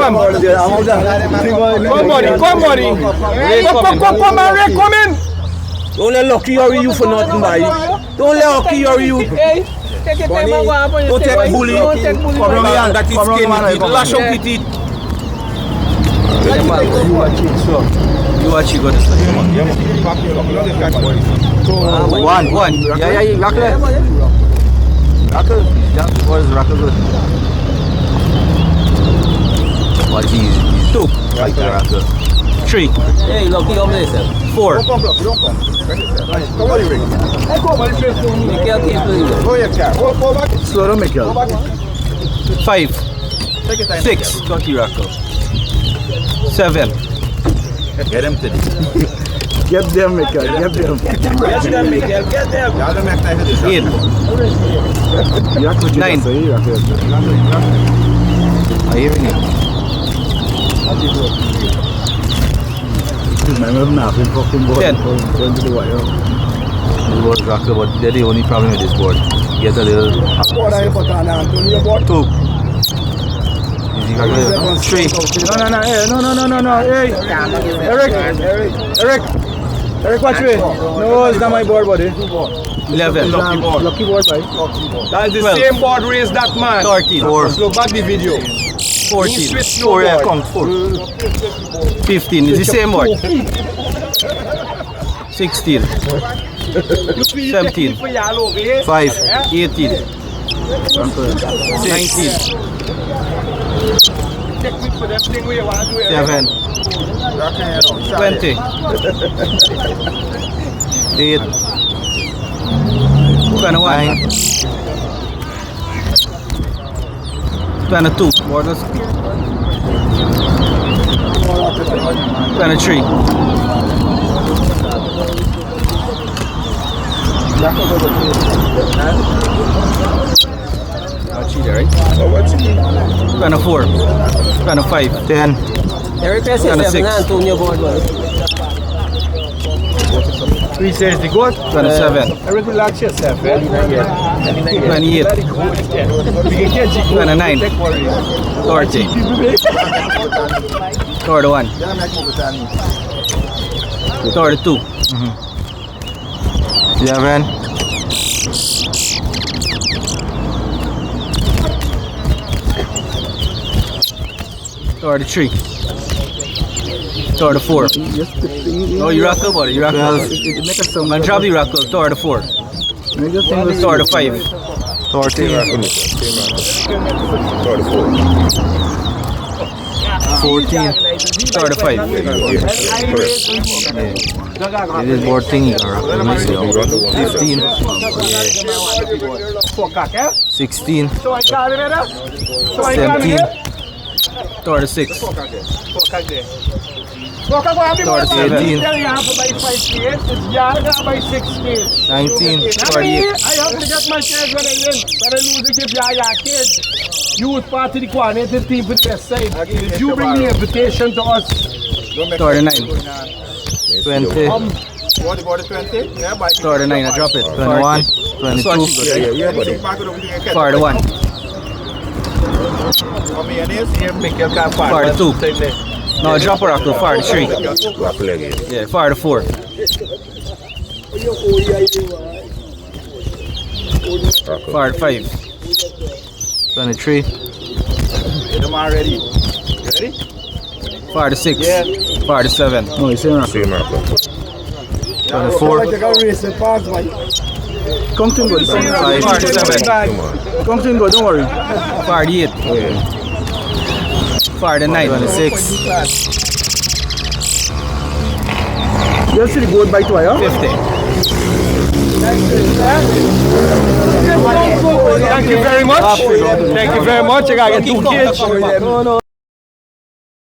Come, buddy. Come, man. Ray, come in. Don't let Lucky hurry you for nothing, boy. Don't let Lucky hurry you. Hey, take your time and go up on your Don't take bully. Don't take bully. Come around that is skin with it. Lash out with it. You watch it, go this way. One. Yeah, Rackle. What is Rackle good? Watch, he's two. Right there, Rackle. 3. Hey, Lucky, how many is it? 4. Michael, keep doing it. Slow down, Michael. 5. 6. Lucky Rackle. 7. Get him to Get them, Michael. Get them. Get them, Miguel. Get them. 8. 9. I hearing it. I'm nothing fucking board. 10. Going to the wire. This board is Rackle, but they're the only problem with this board. Get a little. 2. Is he Rackle? 3. No. Hey. Eric, watch me. No, it's not my board, buddy. 11. Lucky board, right? That's the 12. same board race that man. 13. Slow back the video. 14. Switch 4, yeah, board. count 4. 15 is the same board. 16. 17. 5. 18. 19. 7. 20. 8. 21. 22. Borders. 23. 24. 25. 10. Eric, press yourself 26. and turn your board, boy. 3 says the goat. 27. Eric, relax yourself. 28. 29. 30. 31. 32. 11. 33. 34. Oh, you Rackle, buddy. You Rackle. Man, drop the Rackle. 34. 35. 14. 35. It is board thingy. 15. 16. 17. 36. 18. 19. 38. I have to get my kids when I win. When I lose, they give your kids. You was part of the coordinated team for their side. Did you bring the invitation to us? 39. 20. 39. I drop it. 21. 22. 41. 42. No, drop a Rackle. 43. Yeah, 44. 45. 23. 46. 47. No, it's in Same Rackle. 24. Come to good. 47. Come to good, don't worry. 48. 49. 26. You'll see the goat by two, yeah? 50. Thank you very much. Thank you very much. I got 2 kids.